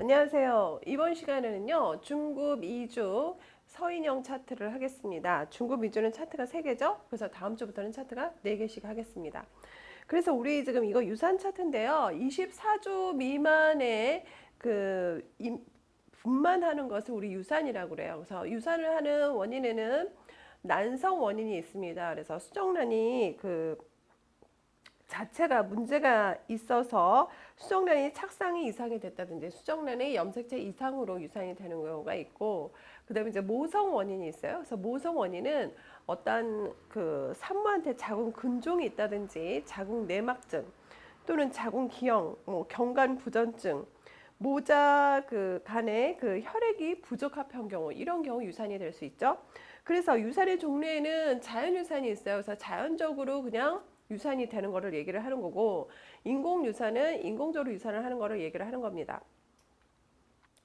안녕하세요. 이번 시간에는요, 중급 2주 서인형 차트를 하겠습니다. 중급 2주는 차트가 3개죠? 그래서 다음 주부터는 차트가 4개씩 하겠습니다. 그래서 우리 지금 이거 유산 차트인데요. 24주 미만의 분만하는 것을 우리 유산이라고 그래요. 그래서 유산을 하는 원인에는 난성 원인이 있습니다. 그래서 수정란이 자체가 문제가 있어서 수정란이 착상이 이상이 됐다든지 수정란이 염색체 이상으로 유산이 되는 경우가 있고, 그다음에 이제 모성 원인이 있어요. 그래서 모성 원인은 어떤 산모한테 자궁 근종이 있다든지 자궁 내막증 또는 자궁 기형, 경관 부전증, 모자 간에 혈액이 부족합한 경우, 이런 경우 유산이 될 수 있죠. 그래서 유산의 종류에는 자연 유산이 있어요. 그래서 자연적으로 그냥 유산이 되는 거를 얘기를 하는 거고, 인공 유산은 인공적으로 유산을 하는 거를 얘기를 하는 겁니다.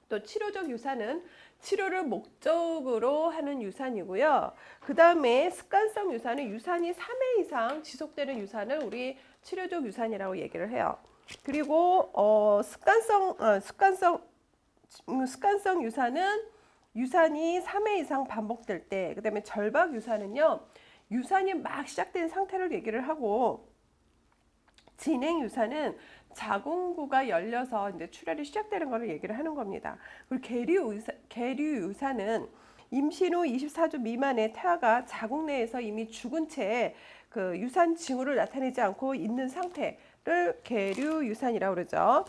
또 치료적 유산은 치료를 목적으로 하는 유산이고요. 그 다음에 습관성 유산은 유산이 3회 이상 지속되는 유산을 우리 치료적 유산이라고 얘기를 해요. 그리고 습관성 유산은 유산이 3회 이상 반복될 때, 그 다음에 절박 유산은요, 유산이 막 시작된 상태를 얘기를 하고, 진행 유산은 자궁구가 열려서 이제 출혈이 시작되는 것을 얘기를 하는 겁니다. 그리고 계류 유산은 임신 후 24주 미만의 태아가 자궁 내에서 이미 죽은 채 유산 징후를 나타내지 않고 있는 상태를 계류 유산이라고 그러죠.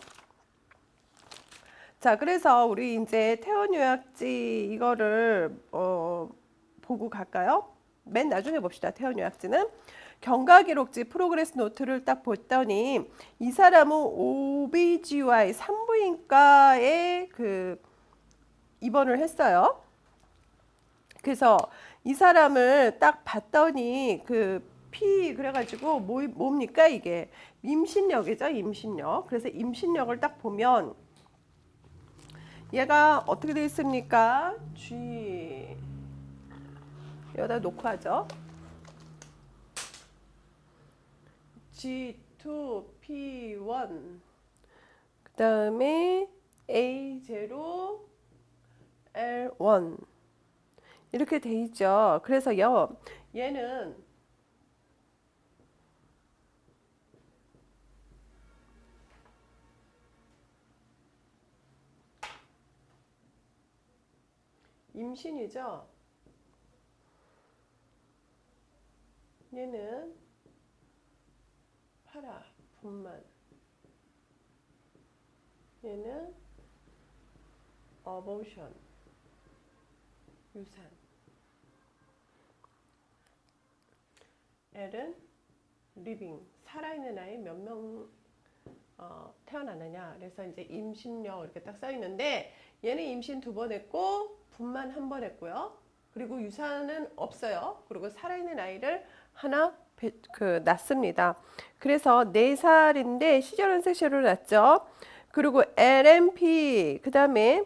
자, 그래서 우리 이제 태원 요약지 이거를 보고 갈까요? 맨 나중에 봅시다. 태원 요약지는 경과기록지 프로그레스 노트를 딱 봤더니 이 사람은 OBGY 산부인과에 입원을 했어요. 그래서 이 사람을 딱 봤더니 그래가지고 뭡니까 이게 임신력이죠, 임신력. 그래서 임신력을 딱 보면 얘가 어떻게 되어 있습니까? G 여기다 놓고 하죠. G2P1 그 다음에 A0 L1 이렇게 돼 있죠. 그래서 얘는 임신이죠. 얘는 파라 분만, 얘는 어보션 유산, L은 리빙 살아있는 아이 몇 명 태어나느냐. 그래서 이제 임신력 이렇게 딱 써 있는데 얘는 임신 2번 했고 분만 1번 했고요. 그리고 유산은 없어요. 그리고 살아있는 아이를 하나 낳습니다. 그래서 4살인데 시저런 섹션으로 낳죠. 그리고 LMP 그 다음에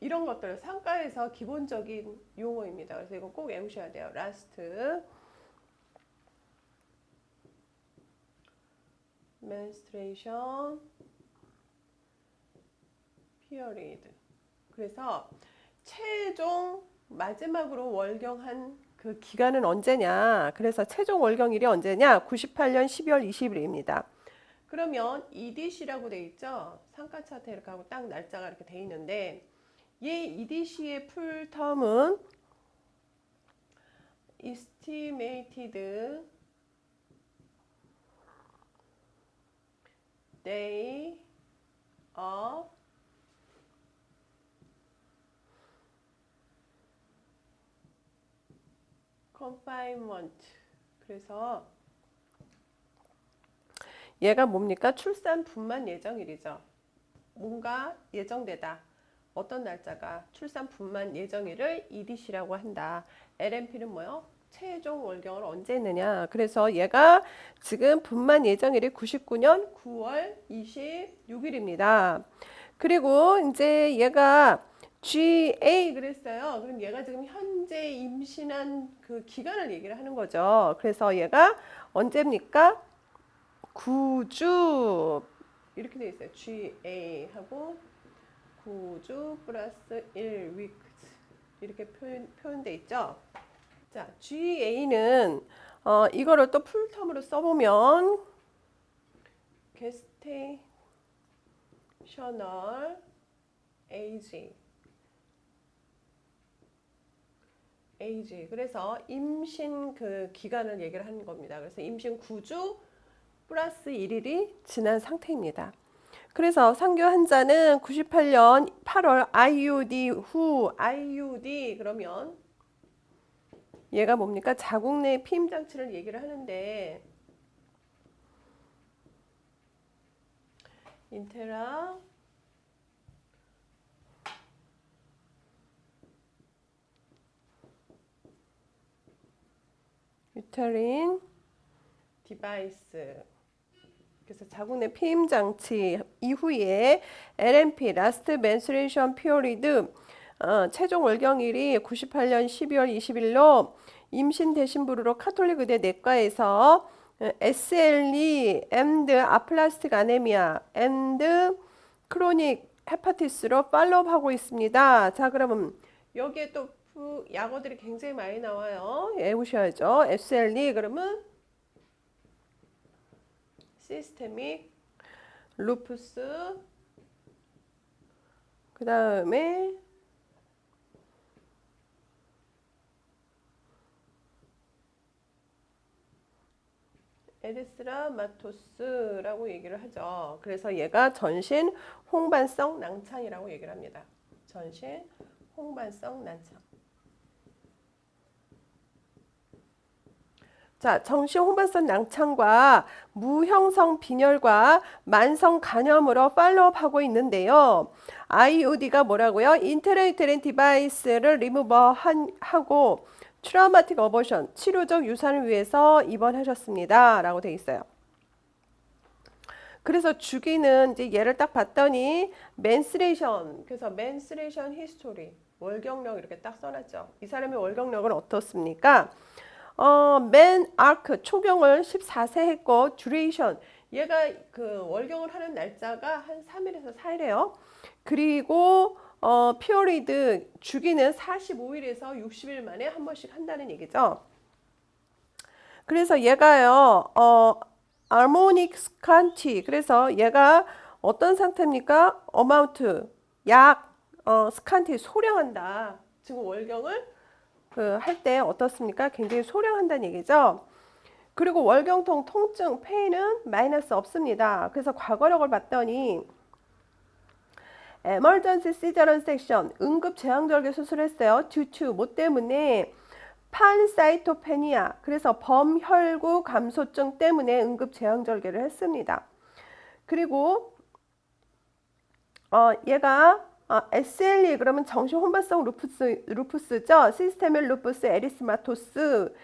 이런 것들 상가에서 기본적인 용어입니다. 그래서 이거 꼭 외우셔야 돼요. 라스트 menstruation period. 그래서 최종 마지막으로 월경한 그 기간은 언제냐. 그래서 최종 월경일이 언제냐. 98년 12월 20일입니다. 그러면 EDC라고 돼 있죠. 상가 차트 이렇게 하고 딱 날짜가 이렇게 돼 있는데, 얘 EDC의 풀 텀은 estimated day of confinement. 그래서 얘가 뭡니까? 출산 분만 예정일이죠. 뭔가 예정되다. 어떤 날짜가 출산 분만 예정일을 EDC라고 한다. LMP는 뭐요? 최종 월경을 언제 했느냐. 그래서 얘가 지금 분만 예정일이 99년 9월 26일입니다. 그리고 이제 얘가 GA 그랬어요. 그럼 얘가 지금 현재 임신한 그 기간을 얘기를 하는 거죠. 그래서 얘가 언제입니까? 9주 이렇게 돼 있어요. GA 하고 9주 플러스 1 weeks 이렇게 표현돼 있죠. 자, GA는 이거를 또 풀텀으로 써보면 gestational age. 그래서 임신 그 기간을 얘기를 하는 겁니다. 그래서 임신 9주 플러스 1일이 지난 상태입니다. 그래서 상교 환자는 98년 8월 IUD 후 IUD 그러면 얘가 뭡니까? 자궁 내 피임 장치를 얘기를 하는데 인테라 유테린 디바이스 그래서 자궁 내 피임 장치 이후에 LMP Last Menstruation Period 최종 월경일이 98년 12월 20일로 임신 대신 부르러 카톨릭 의대 내과에서 SLE and aplastic anemia and chronic hepatitis로 팔로우하고 있습니다. 자, 그러면 여기에 또 약어들이 굉장히 많이 나와요. 외우셔야죠. SLE 그러면 시스테믹 루푸스 그 다음에 에리스라마토스라고 얘기를 하죠. 그래서 얘가 전신 홍반성 낭창이라고 얘기를 합니다. 전신 홍반성 낭창. 자, 정시 홍반성 낭창과 무형성 빈혈과 만성 간염으로 팔로우하고 있는데요. IUD가 뭐라고요? 인트레이트린 디바이스를 리무버하고 트라우마틱 어버션, 치료적 유산을 위해서 입원하셨습니다. 라고 돼 있어요. 그래서 주기는 이제 얘를 딱 봤더니 맨스레이션, 그래서 맨스레이션 히스토리, 월경력 이렇게 딱 써놨죠. 이 사람의 월경력은 어떻습니까? 맨 아크 초경을 14세 했고 듀레이션 얘가 그 월경을 하는 날짜가 한 3일에서 4일이에요. 그리고 피어리드 주기는 45일에서 60일 만에 한 번씩 한다는 얘기죠. 그래서 얘가요. 알모닉 스칸티 그래서 얘가 어떤 상태입니까? 어마운트 약 스칸티 소량한다. 지금 월경을 할 때 어떻습니까? 굉장히 소량한다는 얘기죠. 그리고 월경통 통증 페인은 마이너스 없습니다. 그래서 과거력을 봤더니 에머전시 시저런 섹션 응급 제왕절개 수술했어요. 듀투 뭐 때문에 판사이토페니아 그래서 범혈구 감소증 때문에 응급 제왕절개를 했습니다. 그리고 얘가 SLE 그러면 정신 혼발성 루푸스죠. 시스테밀 루푸스 에리스마토스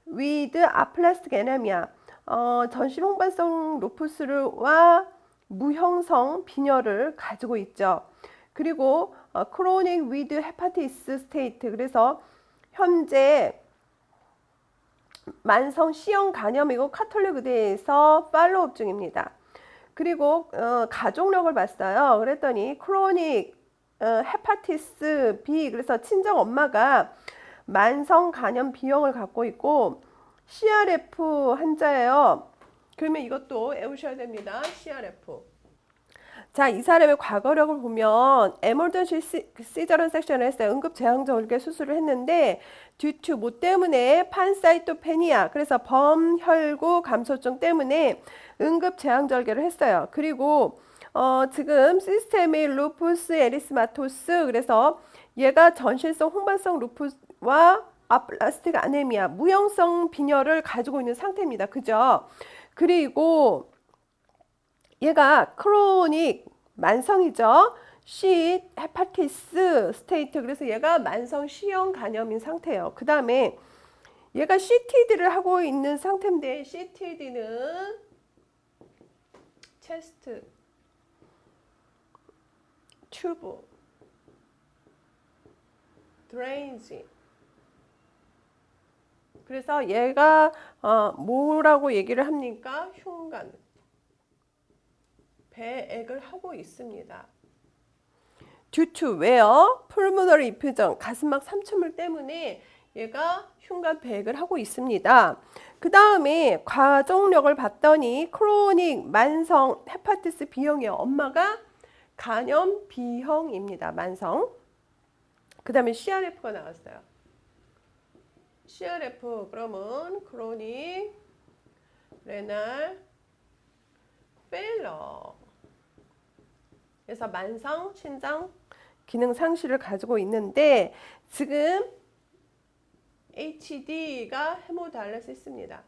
with aplastic anemia 전신 혼발성 루푸스와 무형성 빈혈을 가지고 있죠. 그리고 chronic with hepatitis state 그래서 현재 만성 C형 간염이고 카톨릭 의대에서 팔로우업 중입니다. 그리고 가족력을 봤어요. 그랬더니 크로닉 헤파티스 B 그래서 친정 엄마가 만성 간염 B형을 갖고 있고 CRF 환자예요. 그러면 이것도 외우셔야 됩니다. CRF. 자, 이 사람의 과거력을 보면 에머전시 시저런 섹션을 했어요. 응급 제왕절개 수술을 했는데 듀투 뭐 때문에 판사이토페니아 그래서 범혈구 감소증 때문에 응급 제왕절개를 했어요. 그리고 지금 시스테미 루푸스 에리스마토스 그래서 얘가 전신성 홍반성 루푸스와 아플라스틱 아네미아 무형성 빈혈을 가지고 있는 상태입니다. 그죠? 그리고 얘가 크로닉 만성이죠. C 헤파티스 스테이트 그래서 얘가 만성 C형 간염인 상태예요. 그 다음에 얘가 CTD를 하고 있는 상태인데 CTD는 체스트 튜브 드레인지 그래서 얘가 뭐라고 얘기를 합니까? 흉간 배액을 하고 있습니다. due to where pulmonary effusion 가슴막 삼천물 때문에 얘가 흉관 배액을 하고 있습니다. 그 다음에 가족력을 봤더니 크로닉 만성 헤파티스 B형이에요. 엄마가 간염 B형입니다. 만성. 그 다음에 CRF가 나왔어요. CRF 그러면 크로닉 레날 페일러. 그래서 만성 신장 기능 상실을 가지고 있는데 지금 HD가 헤모다이알리시스입니다.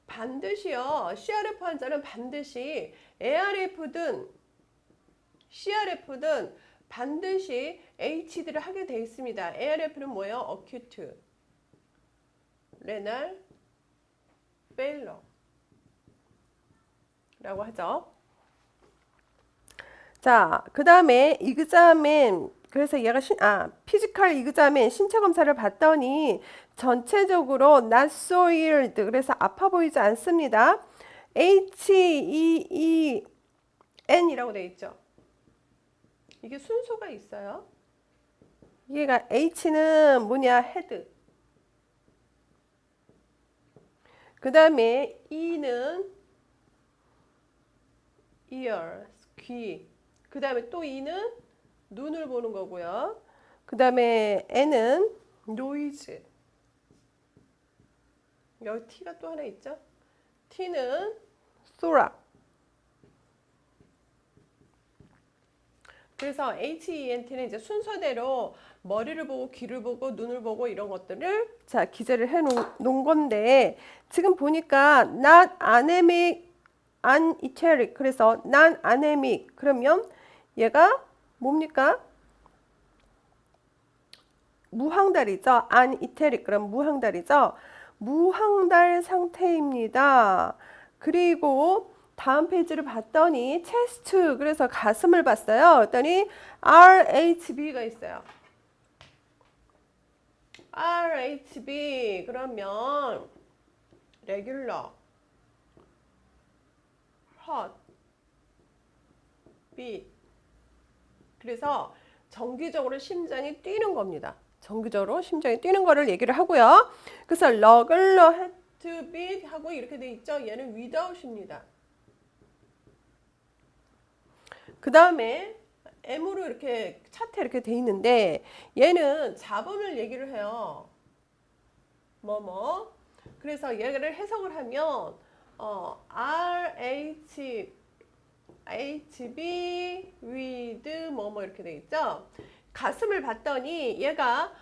반드시요. CRF 환자는 반드시 ARF든 CRF든 반드시 HD를 하게 돼 있습니다. ARF는 뭐예요? Acute Renal Failure 라고 하죠. 자, 그 다음에 이그자멘 그래서 얘가 피지컬 이그자멘 신체 검사를 봤더니 전체적으로 not soiled 그래서 아파 보이지 않습니다. HEEN이라고 되어 있죠. 이게 순서가 있어요. 얘가 H는 뭐냐? 헤드. 그 다음에 E는 ear, 귀. 그 다음에 또 E는 눈을 보는 거고요. 그 다음에 N은 noise. 여기 T가 또 하나 있죠. T는 thorax. 그래서 HENT는 이제 순서대로 머리를 보고 귀를 보고 눈을 보고 이런 것들을 자 기재를 해 놓은 건데 지금 보니까 not anemic, aneteric 그래서 non anemic 그러면 얘가 뭡니까? 무항달이죠. aneteric 그럼 무항달이죠. 무항달 상태입니다. 그리고 다음 페이지를 봤더니 체스트 그래서 가슴을 봤어요. 그랬더니 RHB가 있어요. RHB 그러면 regular heart beat 그래서 정기적으로 심장이 뛰는 겁니다. 정기적으로 심장이 뛰는 거를 얘기를 하고요. 그래서 regular heart beat 하고 이렇게 돼 있죠. 얘는 without입니다. 그 다음에 M으로 이렇게 차트에 이렇게 돼 있는데 얘는 잡음을 얘기를 해요. 그래서 얘를 해석을 하면 HB with 이렇게 돼 있죠. 가슴을 봤더니 얘가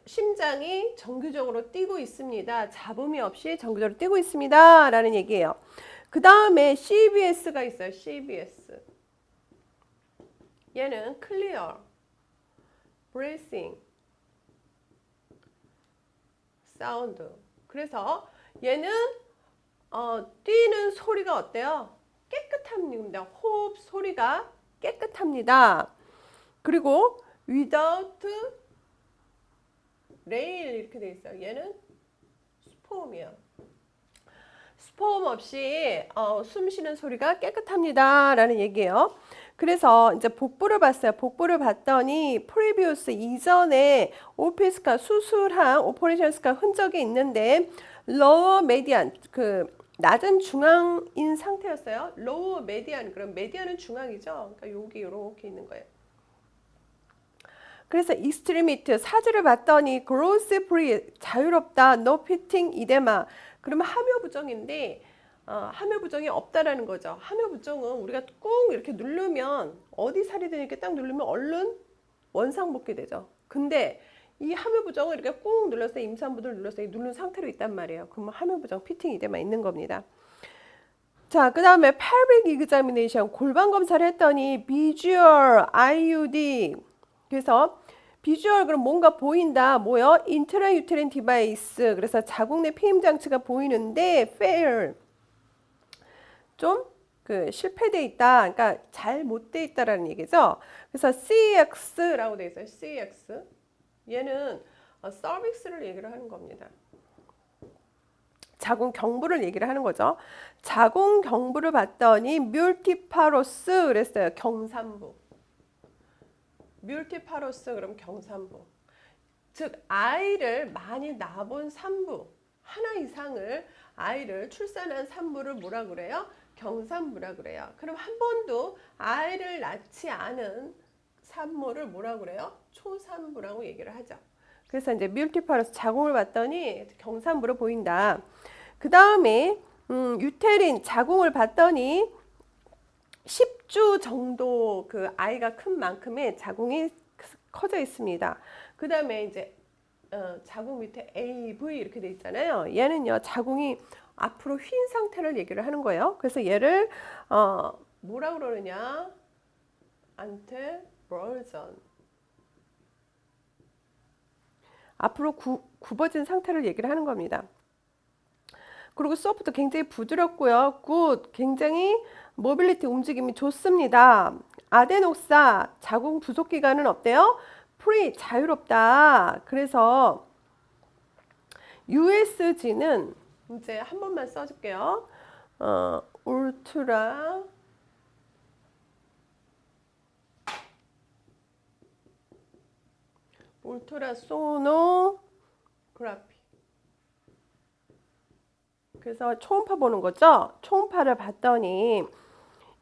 심장이 정기적으로 뛰고 있습니다. 잡음이 없이 정기적으로 뛰고 있습니다. 라는 얘기예요. 그 다음에 CBS가 있어요. CBS. 얘는 clear, breathing, sound. 그래서 얘는 뛰는 소리가 어때요? 깨끗합니다. 호흡 소리가 깨끗합니다. 그리고 without rail 이렇게 돼 있어요. 얘는 스포음이에요. 스포음 없이 숨 쉬는 소리가 깨끗합니다. 라는 얘기예요. 그래서 이제 복부를 봤어요. 복부를 봤더니 previous 이전에 오피스카 수술한 오퍼레이션스카 흔적이 있는데 lower median 그 낮은 중앙인 상태였어요. lower median 그럼 median은 중앙이죠. 그러니까 여기 이렇게 있는 거예요. 그래서 extremity 사지를 봤더니 growth free 자유롭다. no fitting edema 그러면 함유부종인데 함유부종이 없다라는 거죠. 함유부종은 우리가 꾹 이렇게 누르면 어디 살이든 이렇게 딱 누르면 얼른 원상복귀 되죠. 근데 이 함유부종을 이렇게 꾹 눌러서 임산부들 눌러서 누른 상태로 있단 말이에요. 그러면 함유부종 피팅 이데만 있는 겁니다. 자, 그 다음에 pelvic examination 골반 검사를 했더니 visual IUD 그래서 비주얼 그럼 뭔가 보인다. 뭐요? 인트라유테린 디바이스. 그래서 자궁 내 피임 장치가 보이는데 fail 좀 그 실패돼 있다. 그러니까 잘 못 돼 있다라는 얘기죠. 그래서 CX라고 돼 있어요. CX. 얘는 서빅스를 얘기를 하는 겁니다. 자궁 경부를 얘기를 하는 거죠. 자궁 경부를 봤더니 뮬티파로스 그랬어요. 경산부. 뮬티파로스 그럼 경산부. 즉 아이를 많이 낳아본 산부, 하나 이상을 아이를 출산한 산부를 뭐라 그래요? 경산부라 그래요. 그럼 한 번도 아이를 낳지 않은 산모를 뭐라 그래요? 초산부라고 얘기를 하죠. 그래서 이제 뮬티파러스 자궁을 봤더니 경산부로 보인다. 그 다음에 유테린 자궁을 봤더니 10주 정도 그 아이가 큰 만큼의 자궁이 커져 있습니다. 그 다음에 이제 자궁 밑에 AV 이렇게 돼 있잖아요. 얘는요 자궁이 앞으로 휜 상태를 얘기를 하는 거예요. 그래서 얘를 뭐라 그러느냐? 안테버전. 앞으로 굽어진 상태를 얘기를 하는 겁니다. 그리고 소프트 굉장히 부드럽고요. 굿 굉장히 모빌리티 움직임이 좋습니다. 아데녹사 자궁 부속 기간은 어때요? 프리 자유롭다. 그래서 USG는 이제 한 번만 써줄게요. 울트라 소노그래피. 그래서 초음파 보는 거죠. 초음파를 봤더니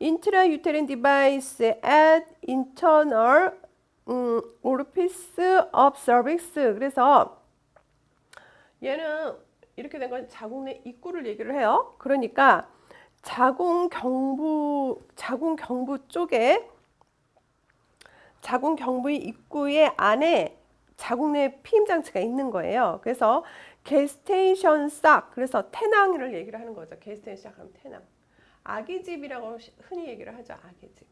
intrauterine device at internal orifice of cervix. 그래서 얘는 이렇게 된 건 자궁 내 입구를 얘기를 해요. 그러니까 자궁 경부 쪽에 자궁 경부의 입구의 안에 자궁 내 피임 장치가 있는 거예요. 그래서 게스테이션 싹, 그래서 태낭을 얘기를 하는 거죠. 게스테이션 싹 하면 태낭. 아기집이라고 흔히 얘기를 하죠. 아기집.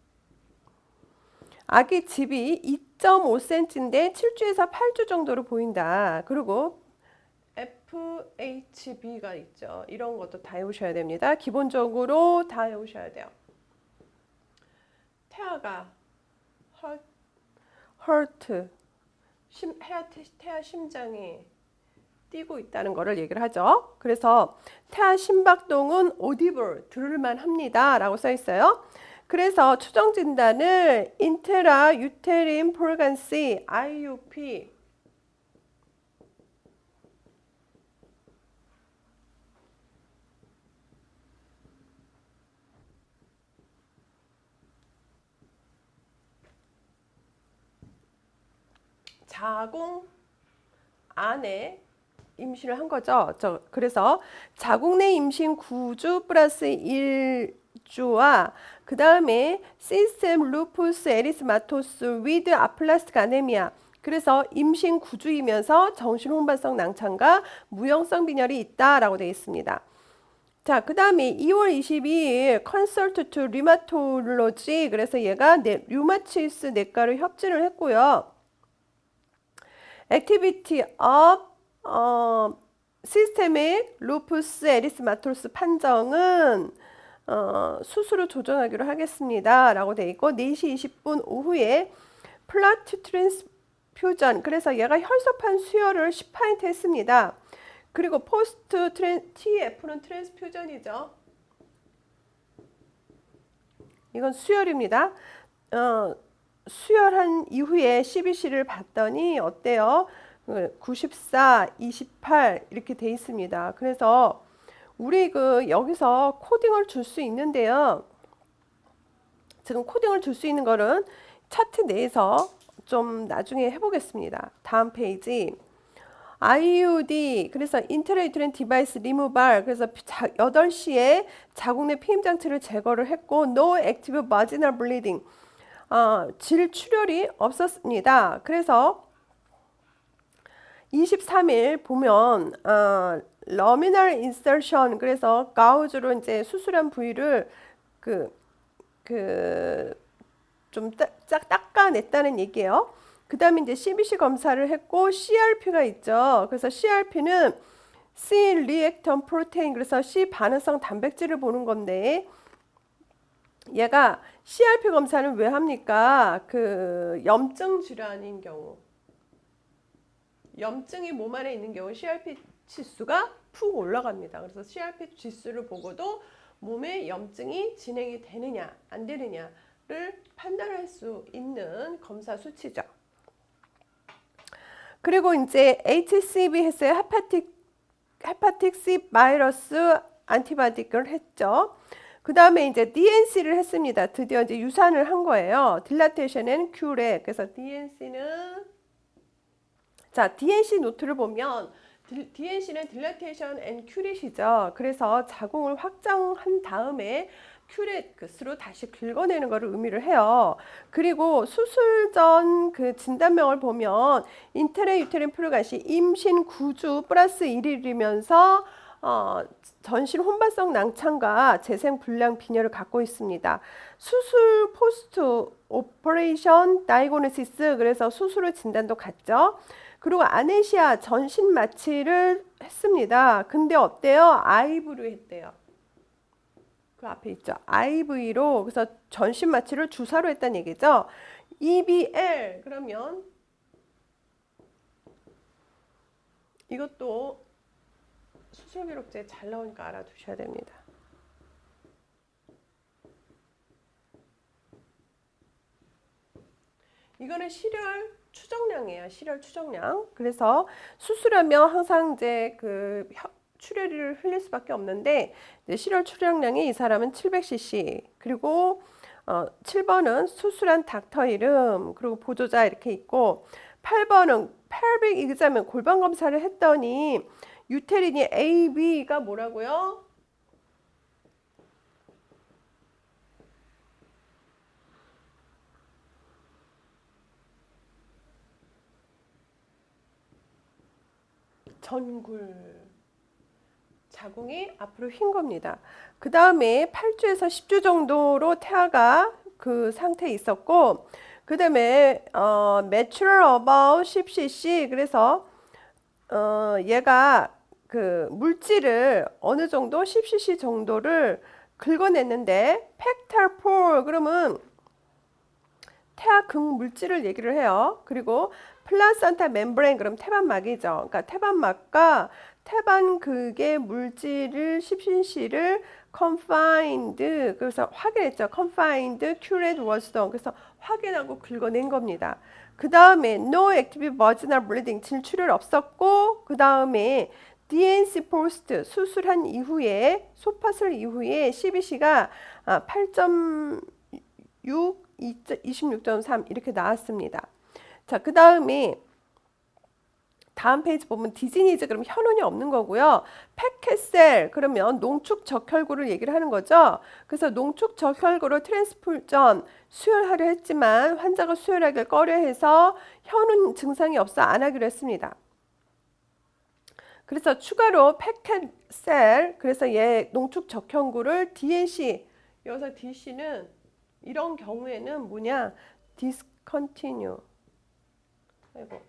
아기집이 2.5cm인데 7주에서 8주 정도로 보인다. 그리고 FHB가 있죠. 이런 것도 다 외우셔야 됩니다. 기본적으로 다 외우셔야 돼요. 태아가 heart, 태아 심장이 뛰고 있다는 것을 얘기를 하죠. 그래서 태아 심박동은 audible, 들을만 합니다. 라고 써 있어요. 그래서 추정 진단을 인트라유테린 프레그넌시 IUP 자궁 안에 임신을 한 거죠. 그래서 자궁 내 임신 9주 플러스 1주와 그 다음에 시스템 루푸스 에리스마토스 위드 아플라스틱 아네미아. 그래서 임신 9주이면서 정신 혼반성 낭창과 무형성 빈혈이 있다라고 되어 있습니다. 자, 그 다음에 2월 22일 컨설트 투 류마톨로지. 그래서 얘가 류마티스 내과를 협진을 했고요. 액티비티 업 시스테믹 루푸스 에리스마토스 판정은 수술을 조정하기로 하겠습니다. 라고 되어 있고 4시 20분 오후에 플라트 트랜스퓨전. 그래서 얘가 혈소판 수혈을 10파인트 했습니다. 그리고 포스트 TF는 트랜스퓨전이죠. 이건 수혈입니다. 수혈한 이후에 CBC를 봤더니 어때요? 94, 28 이렇게 돼 있습니다. 그래서 우리 여기서 코딩을 줄 수 있는데요. 지금 코딩을 줄 수 있는 거는 차트 내에서 좀 나중에 해보겠습니다. 다음 페이지. IUD, 그래서 인트라유테린 디바이스 리무발. 그래서 8시에 자궁 내 피임 장치를 제거를 했고 No active vaginal bleeding. 질출혈이 없었습니다. 그래서 23일 보면 러미널 인서션, 그래서 가우즈로 이제 수술한 부위를 좀 닦아냈다는 얘기예요. 그 다음에 이제 CBC 검사를 했고 CRP가 있죠. 그래서 CRP는 C 리액턴 프로테인, 그래서 C 반응성 단백질을 보는 건데 얘가 CRP 검사는 왜 합니까? 염증 질환인 경우, 염증이 몸 안에 있는 경우 CRP 치수가 푹 올라갑니다. 그래서 CRP 지수를 보고도 몸에 염증이 진행이 되느냐 안 되느냐를 판단할 수 있는 검사 수치죠. 그리고 이제 HCV 했어요. 헤파틱 C 바이러스 안티바디를 했죠. 그 다음에 이제 DNC를 했습니다. 드디어 이제 유산을 한 거예요. 딜라테이션 앤 큐레. 그래서 DNC는 자, DNC 노트를 보면 DNC는 딜라테이션 앤 큐렛이죠. 그래서 자궁을 확장한 다음에 큐렛으로 다시 긁어내는 것을 의미를 해요. 그리고 수술 전 그 진단명을 보면 인트라 유테린 프루간시 임신 9주 플러스 1일이면서 전신 혼발성 낭창과 재생 불량 빈혈을 갖고 있습니다. 수술 포스트 오퍼레이션 다이고노시스, 그래서 수술 후 진단도 같죠. 그리고 아네시아 전신 마취를 했습니다. 근데 어때요? IV로 했대요. 그 앞에 있죠. IV로. 그래서 전신 마취를 주사로 했다는 얘기죠. EBL 그러면 이것도 수술 기록지에 잘 나오니까 알아두셔야 됩니다. 이거는 실혈 추정량이에요. 실혈 추정량. 그래서 수술하면 항상 이제 그 출혈을 흘릴 수밖에 없는데 이제 실혈 추정량이 이 사람은 700cc. 그리고 7번은 수술한 닥터 이름, 그리고 보조자 이렇게 있고 8번은 펠빅 익자면 골반 검사를 했더니 유테린이 AB가 뭐라고요? 전굴. 자궁이 앞으로 휜 겁니다. 그 다음에 8주에서 10주 정도로 태아가 그 상태에 있었고, 그 다음에 mature about 10cc. 그래서 얘가 그 물질을 어느 정도 10cc 정도를 긁어냈는데 팩탈폴 그러면 태아극 물질을 얘기를 해요. 그리고 플라센타 멤브레인 그럼 태반막이죠. 그러니까 태반막과 태반극의 물질을 10cc를 confined, 그래서 확인했죠. confined cured was done. 그래서 확인하고 긁어낸 겁니다. 그 다음에 no active vaginal bleeding 질출혈 없었고, 그 다음에 DNC post 수술한 이후에 소파술 이후에 CBC가 8.6 26.3 이렇게 나왔습니다. 자, 그 다음에 다음 페이지 보면 디지니즈 그러면 혈흔이 없는 거고요. 팩켓셀 그러면 농축 적혈구를 얘기를 하는 거죠. 그래서 농축 적혈구를 트랜스풀전 수혈하려 했지만 환자가 수혈하기를 꺼려해서 혈흔 증상이 없어 안 하기로 했습니다. 그래서 추가로 팩켓셀, 그래서 얘 농축 적혈구를 DNC, 여기서 DC는 이런 경우에는 뭐냐? discontinue. 아이고.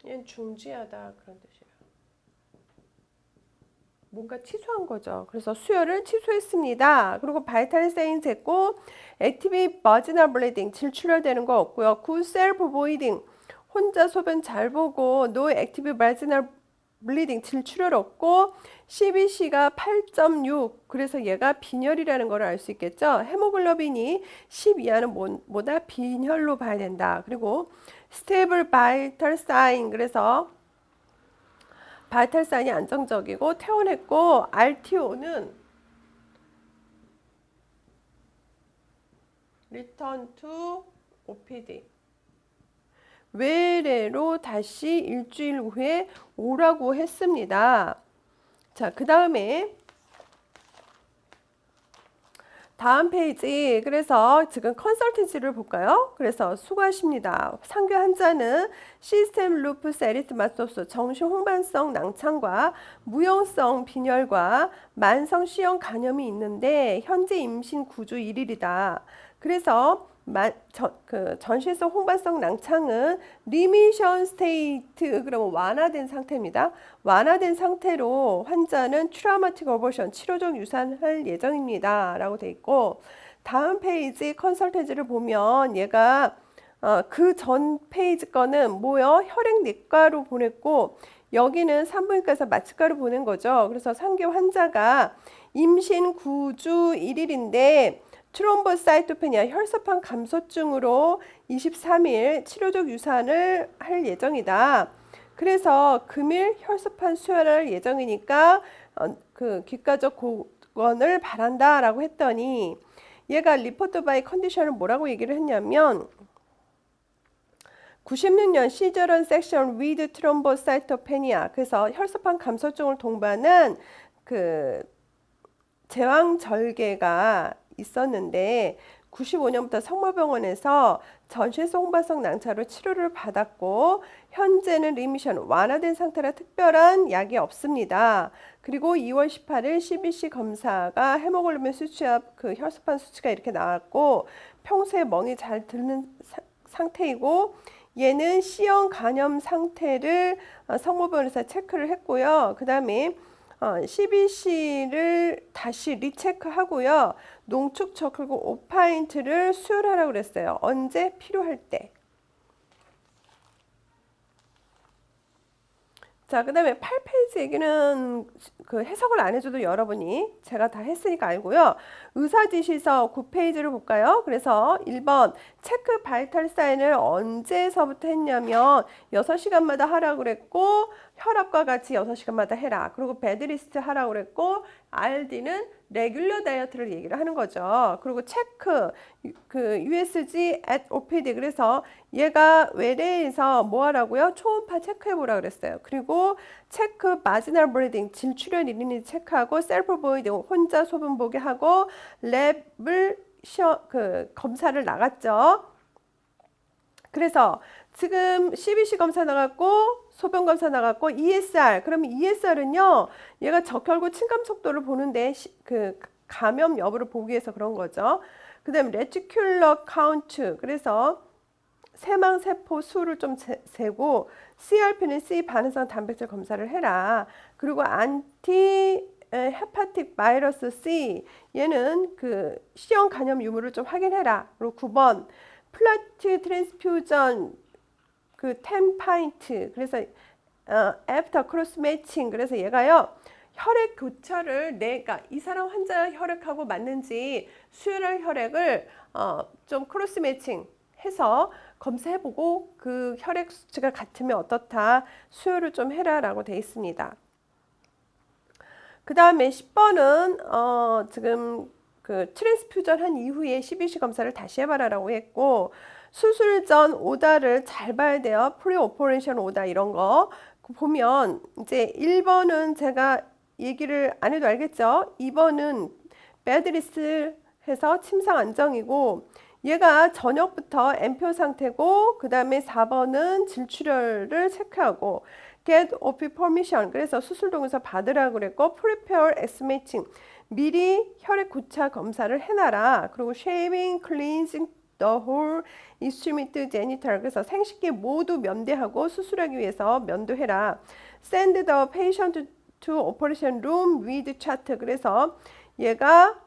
얘는 중지하다 그런 뜻이에요. 뭔가 취소한 거죠. 그래서 수혈을 취소했습니다. 그리고 바이탈 사인스 했고 액티비 버지널 블리딩 질출혈되는 거 없고요. 굿 셀프 보이딩 혼자 소변 잘 보고 노 액티비 버지널 블리딩 질출혈 없고 CBC가 8.6 그래서 얘가 빈혈이라는 걸 알 수 있겠죠. 헤모글로빈이 10 이하는 뭐다? 빈혈로 봐야 된다. 그리고 스테이블 바이탈 사인 그래서 바이탈 사인이 안정적이고 퇴원했고 RTO는 Return to OPD 외래로 다시 일주일 후에 오라고 했습니다. 자, 그 다음에 다음 페이지 그래서 지금 컨설턴시를 볼까요? 그래서 수고하십니다. 상규 환자는 시스템 루푸스 에리스마토스 정신 홍반성 낭창과 무용성 빈혈과 만성 C형 간염이 있는데 현재 임신 9주 1일이다. 그래서 전신성 홍반성 낭창은 리미션 스테이트, 그러면 완화된 상태입니다. 완화된 상태로 환자는 트라우마틱 어버션, 치료적 유산할 예정입니다. 라고 돼 있고, 다음 페이지 컨설턴지를 보면 얘가 그 전 페이지 거는 뭐요? 혈액내과로 보냈고, 여기는 산부인과에서 마취과로 보낸 거죠. 그래서 상교 환자가 임신 9주 1일인데 트롬보사이토페니아 혈소판 감소증으로 23일 치료적 유산을 할 예정이다. 그래서 금일 혈소판 수혈할 예정이니까 그 기가적 보건을 바란다라고 했더니 얘가 리포트 바이 컨디션을 뭐라고 얘기를 했냐면 96년 시저런 섹션 위드 트롬보사이토페니아, 그래서 혈소판 감소증을 동반한 그 제왕절개가 있었는데 95년부터 성모병원에서 전신성 홍반성 낭차로 치료를 받았고 현재는 리미션 완화된 상태라 특별한 약이 없습니다. 그리고 2월 18일 CBC 검사가 헤모글로빈 수치와 그 혈소판 수치가 이렇게 나왔고 평소에 멍이 잘 드는 상태이고 얘는 C형 간염 상태를 성모병원에서 체크를 했고요. 그 다음에 CBC를 다시 리체크하고요. 농축적 그리고 5파인트를 수혈하라고 그랬어요. 언제? 필요할 때. 자, 그 다음에 8페이지 얘기는 그 해석을 안 해줘도 여러분이 제가 다 했으니까 알고요. 의사지시서 9페이지를 볼까요? 그래서 1번 체크 바이탈 사인을 언제서부터 했냐면 6시간마다 하라고 그랬고 혈압과 같이 6시간마다 해라. 그리고 배드리스트 하라고 그랬고 RD는 레귤러 다이어트를 얘기를 하는 거죠. 그리고 체크 그 USG at OPD, 그래서 얘가 외래에서 뭐 하라고요? 초음파 체크해 보라 그랬어요. 그리고 체크 마지널 브리딩 질출혈 있는지 체크하고 셀프 보이드 혼자 소변 보게 하고 랩을 검사를 나갔죠. 그래서 지금 CBC 검사 나갔고 소변 검사 나갔고 ESR, 그러면 ESR은요 얘가 적혈구 침감 속도를 보는데 그 감염 여부를 보기 위해서 그런 거죠. 그 다음에 레티큘러 카운트, 그래서 세망세포 수를 좀 재고 CRP는 C 반응성 단백질 검사를 해라. 그리고 안티 헤파틱 바이러스 C, 얘는 그 C형 간염 유무를 좀 확인해라. 그리고 9번 플라티 트랜스퓨전 그 10파인트, 그래서 애프터 크로스 매칭, 그래서 얘가요 혈액 교차를 내가 이 사람 환자 혈액하고 맞는지 수혈할 혈액을 좀 크로스 매칭 해서 검사해보고 그 혈액 수치가 같으면 어떻다, 수혈을 좀 해라라고 돼 있습니다. 그 다음에 10번은 지금 그 트랜스퓨전 한 이후에 CBC 검사를 다시 해봐라라고 했고 수술 전 오다를 잘 봐야 돼요. 프리 오퍼레이션 오다 이런 거 보면 이제 1번은 제가 얘기를 안 해도 알겠죠. 2번은 배드리스트 해서 침상 안정이고 얘가 저녁부터 엠표 상태고 그 다음에 4번은 질출혈을 체크하고 get OP permission, 그래서 수술 동의서 받으라고 그랬고 prepare X matching, 미리 혈액 구차 검사를 해놔라. 그리고 shaving, cleansing the whole instrument genital, 그래서 생식기 모두 면대하고 수술하기 위해서 면도해라. send the patient to operation room with chart, 그래서 얘가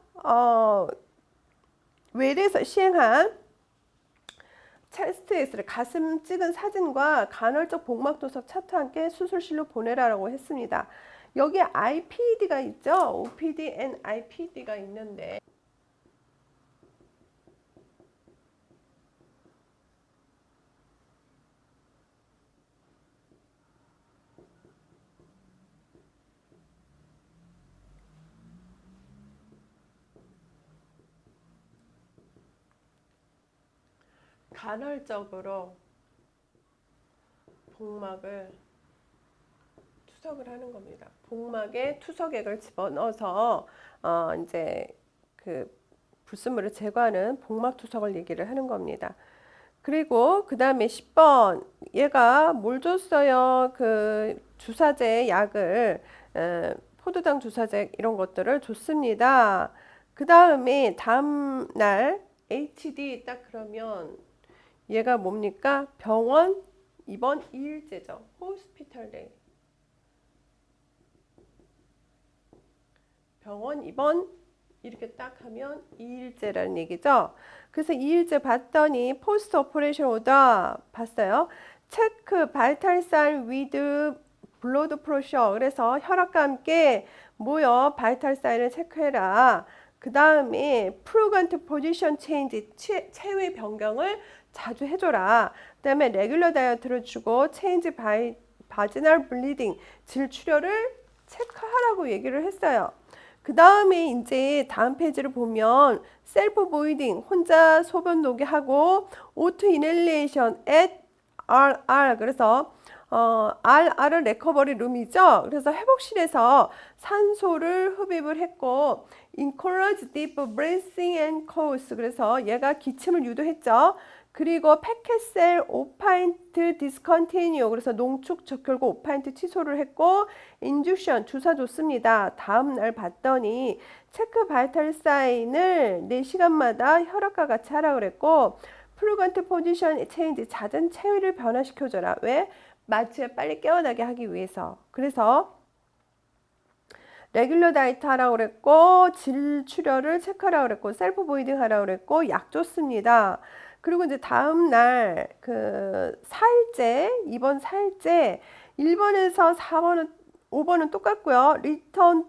외래에서 시행한 체스트 엑스레이 가슴 찍은 사진과 간헐적 복막 도석 차트와 함께 수술실로 보내라라고 했습니다. 여기 IPD가 있죠. OPD and IPD가 있는데 간헐적으로 복막을 투석을 하는 겁니다. 복막에 투석액을 집어넣어서 이제 그 불순물을 제거하는 복막 투석을 얘기를 하는 겁니다. 그리고 그 다음에 10번 얘가 뭘 줬어요? 그 주사제 약을 포도당 주사제 이런 것들을 줬습니다. 그 다음에 다음 날 HD 딱 그러면 얘가 뭡니까? 병원 입원 2일째죠. 호스피털 데이. 병원 입원 이렇게 딱 하면 2일째라는 얘기죠. 그래서 2일째 봤더니 포스트 오퍼레이션 오더 봤어요. 체크 바이탈 사인 위드 블러드 프레셔. 그래서 혈압과 함께 뭐요? 바이탈 사인을 체크해라. 그 다음에 프루건트 포지션 체인지 체위 변경을 자주 해줘라. 그 다음에 레귤러 다이어트를 주고 체인지 바지널 블리딩 질출혈을 체크하라고 얘기를 했어요. 그 다음에 이제 다음 페이지를 보면 셀프 보이딩 혼자 소변 녹이 하고 오토 이넬레이션 at RR 그래서 RR은 레커버리 룸이죠. 그래서 회복실에서 산소를 흡입을 했고 encourage deep breathing and course 그래서 얘가 기침을 유도했죠. 그리고 패켓셀 5파인트 디스컨티뉴 그래서 농축 적혈구 5파인트 취소를 했고 인듀션 주사 줬습니다. 다음 날 봤더니 체크 바이탈 사인을 4시간마다 혈압과 같이 하라 그랬고 프루건트 포지션 체인지 잦은 체위를 변화시켜줘라. 왜? 마취에 빨리 깨어나게 하기 위해서. 그래서 레귤러 다이트 하라고 그랬고 질출혈을 체크하라고 그랬고 셀프 보이딩 하라고 그랬고 약 줬습니다. 그리고 이제 다음 날 그 4일째, 이번 4일째 1번에서 4번은 5번은 똑같고요. return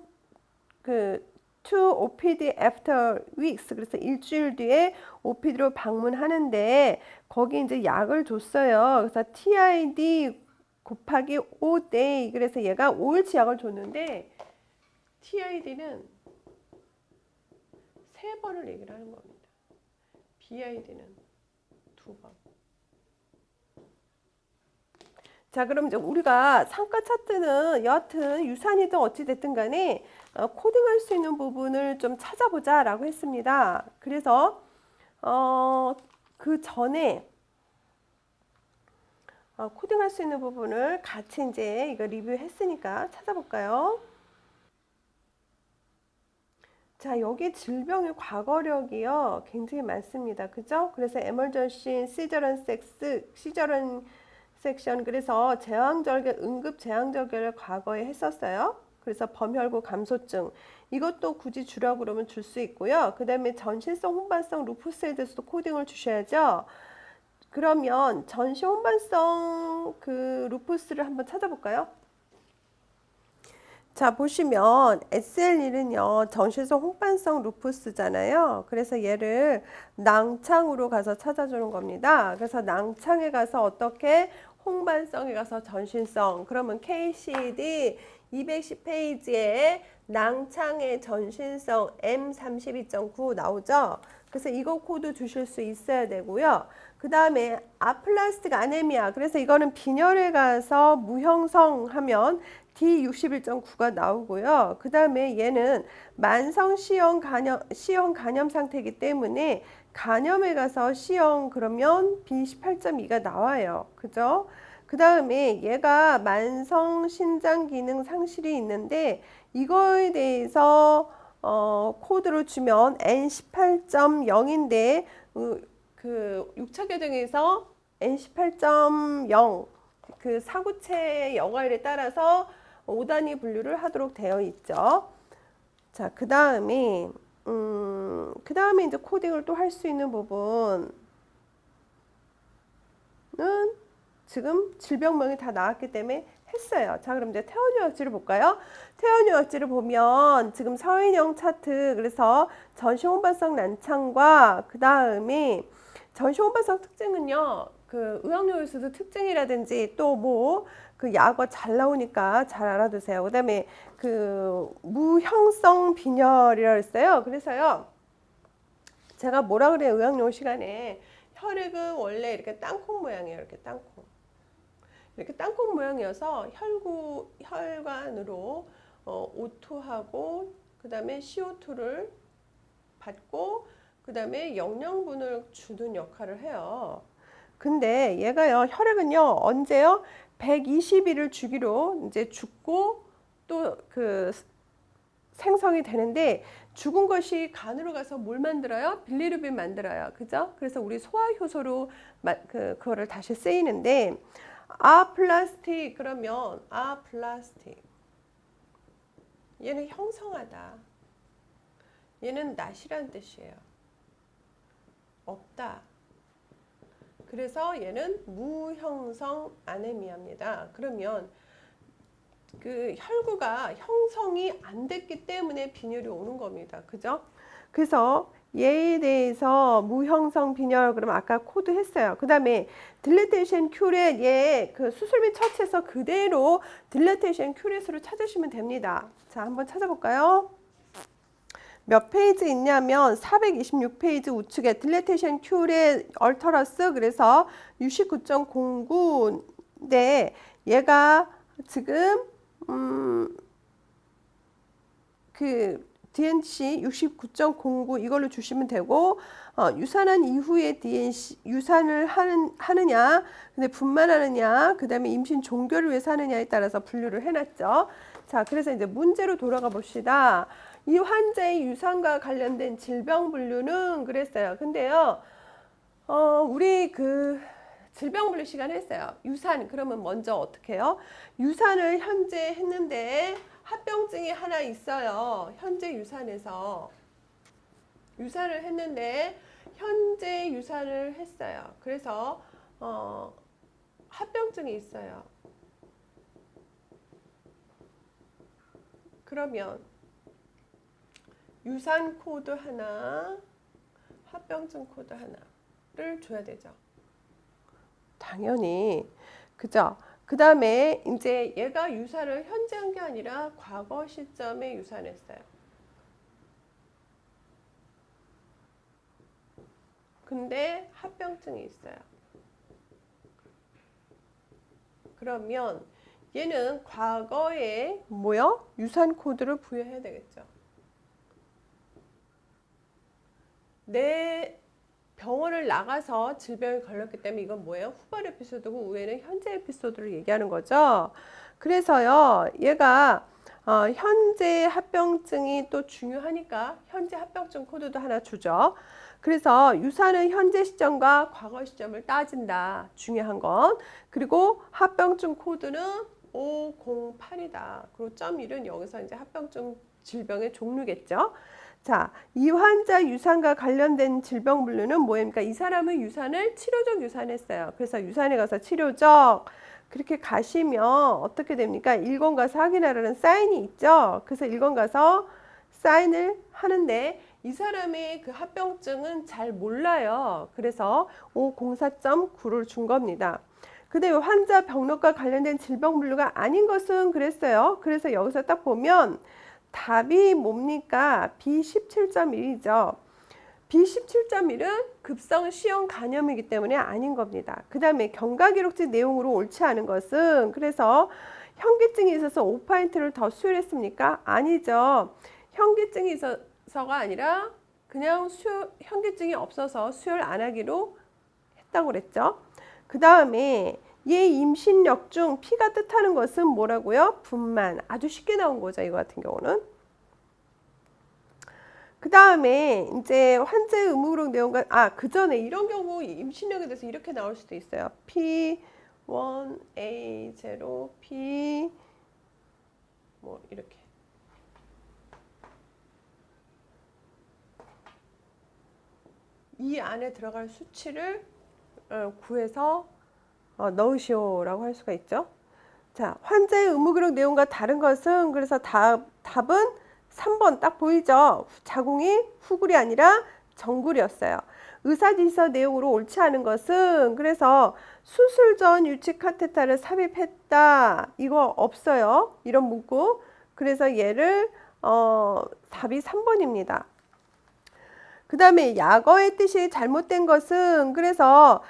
to OPD after weeks. 그래서 일주일 뒤에 OPD로 방문하는데 거기 이제 약을 줬어요. 그래서 TID 곱하기 5day. 그래서 얘가 5일치 약을 줬는데 TID는 3번을 얘기를 하는 겁니다. BID는 2번. 자, 그럼 이제 우리가 상가 차트는 여하튼 유산이든 어찌됐든 간에 코딩할 수 있는 부분을 좀 찾아보자 라고 했습니다. 그래서 그 전에 코딩할 수 있는 부분을 같이 이제 이거 리뷰했으니까 찾아볼까요? 자, 여기 질병의 과거력이요. 굉장히 많습니다. 그죠? 그래서 에멀전시, 시저런 섹스, 시저런 섹션 그래서 제왕절개, 응급 제왕절개를 과거에 했었어요. 그래서 범혈구 감소증 이것도 굳이 주라고 그러면 줄 수 있고요. 그 다음에 전신성 혼반성 루푸스에 대해서도 코딩을 주셔야죠. 그러면 전신 혼반성 그 루푸스를 한번 찾아볼까요? 자, 보시면 SL1은요, 전신성 홍반성 루푸스잖아요. 그래서 얘를 낭창으로 가서 찾아주는 겁니다. 그래서 낭창에 가서 어떻게 홍반성에 가서 전신성. 그러면 KCD 210페이지에 낭창의 전신성 M32.9 나오죠. 그래서 이거 코드 주실 수 있어야 되고요. 그 다음에 아플라스틱 아네미아. 그래서 이거는 빈혈에 가서 무형성 하면 D61.9가 나오고요. 그 다음에 얘는 만성 C형 간염 상태이기 때문에 간염에 가서 C형 그러면 B18.2가 나와요. 그죠? 그 다음에 얘가 만성 신장 기능 상실이 있는데 이거에 대해서 코드를 주면 N18.0인데 그 6차 교정에서 N18.0 그 사구체 여과일에 따라서 5단위 분류를 하도록 되어 있죠. 자, 그 다음에 이제 코딩을 또 할 수 있는 부분은 지금 질병명이 다 나왔기 때문에 했어요. 자, 그럼 이제 태원유학지를 볼까요? 태원유학지를 보면 지금 서인형 차트 그래서 전시홍반성 난창과 그 다음에 전시홍반성 특징은요. 그 의학요일수도 특징이라든지 또 뭐 그 약어 잘 나오니까 잘 알아두세요. 그 다음에 그 무형성 빈혈이라고 했어요. 그래서요. 제가 뭐라 그래요? 의학용 시간에 혈액은 원래 이렇게 땅콩 모양이에요. 이렇게 땅콩. 이렇게 땅콩 모양이어서 혈관으로 O2하고 그 다음에 CO2를 받고 그 다음에 영양분을 주는 역할을 해요. 근데 얘가요, 혈액은요, 언제요? 120일을 주기로 이제 죽고 또 그 생성이 되는데 죽은 것이 간으로 가서 뭘 만들어요? 빌리루빈 만들어요. 그죠? 그래서 우리 소화효소로 그거를 다시 쓰이는데, 플라스틱 그러면 플라스틱 얘는 형성하다. 얘는 낫이라는 뜻이에요. 없다. 그래서 얘는 무형성 아네미아입니다. 그러면 그 혈구가 형성이 안 됐기 때문에 빈혈이 오는 겁니다. 그죠? 그래서 얘에 대해서 무형성 빈혈 그러면 아까 코드 했어요. 그 다음에 딜레테이션 큐렛 얘 그 수술 및 처치에서 그대로 딜레테이션 큐렛으로 찾으시면 됩니다. 자, 한번 찾아볼까요? 몇 페이지 있냐면 426페이지 우측에 딜레테이션 큐렛 얼터러스 그래서 69.09인데 얘가 지금 그 DNC 69.09 이걸로 주시면 되고 유산한 이후에 DNC 유산을 하느냐 근데 분만하느냐 그 다음에 임신 종결을 위해서 하느냐에 따라서 분류를 해놨죠. 자, 그래서 이제 문제로 돌아가 봅시다. 이 환자의 유산과 관련된 질병 분류는 그랬어요. 근데요, 우리 그 질병 분류 시간 했어요. 유산, 그러면 먼저 어떻게 해요? 유산을 현재 했는데 합병증이 하나 있어요. 현재 유산에서. 유산을 했는데 현재 유산을 했어요. 그래서 합병증이 있어요. 그러면 유산 코드 하나, 합병증 코드 하나를 줘야 되죠. 당연히. 그죠? 그 다음에 이제 얘가 유산을 현재 한 게 아니라 과거 시점에 유산했어요. 근데 합병증이 있어요. 그러면 얘는 과거에 뭐요? 유산 코드를 부여해야 되겠죠. 내 병원을 나가서 질병이 걸렸기 때문에 이건 뭐예요? 후발 에피소드고 위에는 현재 에피소드를 얘기하는 거죠. 그래서요, 얘가 현재 합병증이 또 중요하니까 현재 합병증 코드도 하나 주죠. 그래서 유산은 현재 시점과 과거 시점을 따진다. 중요한 건. 그리고 합병증 코드는 508이다. 그리고 .1은 여기서 이제 합병증 질병의 종류겠죠. 자, 이 환자 유산과 관련된 질병 분류는 뭐입니까? 이 사람은 유산을 치료적 유산했어요. 그래서 유산에 가서 치료적 그렇게 가시면 어떻게 됩니까? 1권 가서 확인하라는 사인이 있죠. 그래서 1권 가서 사인을 하는데 이 사람의 그 합병증은 잘 몰라요. 그래서 504.9를 준 겁니다. 근데 환자 병력과 관련된 질병 분류가 아닌 것은 그랬어요. 그래서 여기서 딱 보면 답이 뭡니까? B17.1이죠. B17.1은 급성 시형 간염이기 때문에 아닌 겁니다. 그 다음에 경과기록지 내용으로 옳지 않은 것은 그래서 현기증이 있어서 5파인트를 더 수혈했습니까? 아니죠. 현기증이 있어서가 아니라 그냥 현기증이 없어서 수혈 안 하기로 했다고 그랬죠. 그 다음에 얘 임신력 중 P가 뜻하는 것은 뭐라고요? 분만. 아주 쉽게 나온 거죠. 이거 같은 경우는. 그 다음에 이제 환자의 의무기록 내용과 그 전에 이런 경우 임신력에 대해서 이렇게 나올 수도 있어요. P1A0 P 뭐 이렇게. 이 안에 들어갈 수치를 구해서 넣으시오라고 할 수가 있죠. 자, 환자의 의무기록 내용과 다른 것은 그래서 답은 3번 딱 보이죠. 자궁이 후굴이 아니라 정굴이었어요. 의사지시서 내용으로 옳지 않은 것은 그래서 수술 전 유치 카테타를 삽입했다. 이거 없어요. 이런 문구. 그래서 얘를 답이 3번입니다. 그 다음에 약어의 뜻이 잘못된 것은 그래서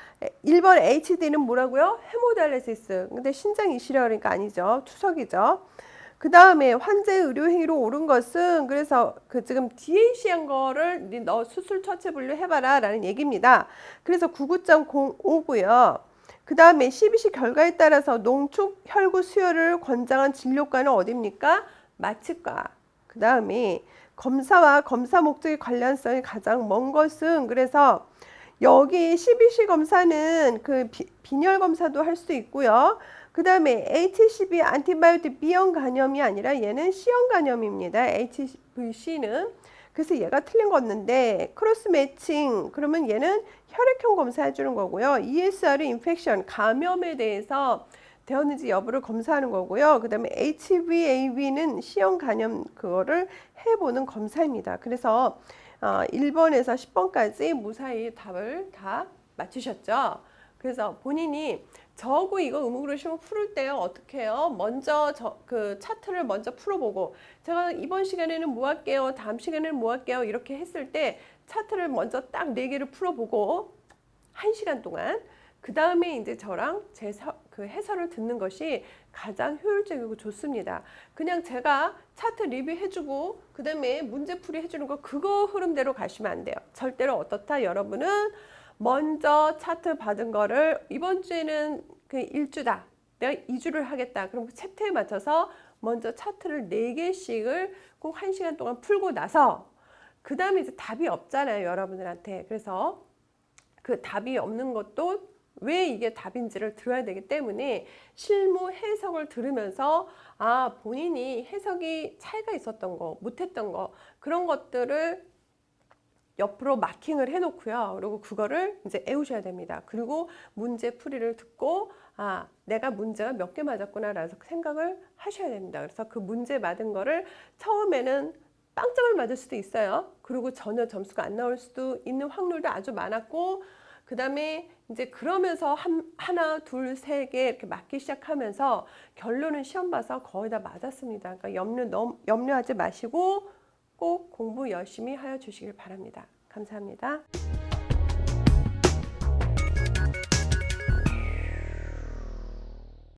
1번 HD는 뭐라고요? 헤모달레시스. 근데 신장 이식이라니까 아니죠. 투석이죠. 그 다음에 환자의 의료행위로 옳은 것은 그래서 그 지금 DAC 한 거를 너 수술 처치 분류 해봐라 라는 얘기입니다. 그래서 99.05고요. 그 다음에 CBC 결과에 따라서 농축 혈구 수혈을 권장한 진료과는 어디입니까? 마취과. 그 다음에 검사와 검사 목적의 관련성이 가장 먼 것은, 그래서 여기 CBC 검사는 그 빈혈 검사도 할 수 있고요. 그 다음에 HCV 안티바이오틱 B형 간염이 아니라 얘는 C형 간염입니다. HVC는. 그래서 얘가 틀린 거였는데, 크로스 매칭 그러면 얘는 혈액형 검사해 주는 거고요. ESR 인펙션 감염에 대해서 되었는지 여부를 검사하는 거고요. 그 다음에 HVAV는 C형 간염 그거를 해보는 검사입니다. 그래서 1번에서 10번까지 무사히 답을 다 맞추셨죠. 그래서 본인이 저하고 이거 의무그룹 시험 풀을 때요 어떻게 해요? 먼저 그 차트를 먼저 풀어보고, 제가 이번 시간에는 뭐 할게요, 다음 시간에는 뭐 할게요 이렇게 했을 때 차트를 먼저 딱 4개를 풀어보고 1시간 동안, 그 다음에 이제 저랑 그 해설을 듣는 것이 가장 효율적이고 좋습니다. 그냥 제가 차트 리뷰해주고 그 다음에 문제풀이 해주는 거 그거 흐름대로 가시면 안 돼요. 절대로 어떻다? 여러분은 먼저 차트 받은 거를 이번 주에는 그 1주다. 내가 2주를 하겠다. 그럼 그 챕터에 맞춰서 먼저 차트를 4개씩을 꼭 1시간 동안 풀고 나서 그 다음에 이제 답이 없잖아요. 여러분들한테. 그래서 그 답이 없는 것도 왜 이게 답인지를 들어야 되기 때문에 실무 해석을 들으면서 본인이 해석이 차이가 있었던 거, 못했던 거 그런 것들을 옆으로 마킹을 해놓고요. 그리고 그거를 이제 외우셔야 됩니다. 그리고 문제 풀이를 듣고 내가 문제가 몇 개 맞았구나 라서 생각을 하셔야 됩니다. 그래서 그 문제 맞은 거를 처음에는 빵점을 맞을 수도 있어요. 그리고 전혀 점수가 안 나올 수도 있는 확률도 아주 많았고, 그 다음에 이제 그러면서 하나, 둘, 세 개 이렇게 맞기 시작하면서 결론은 시험 봐서 거의 다 맞았습니다. 그러니까 염려하지 마시고 꼭 공부 열심히 하여 주시길 바랍니다. 감사합니다.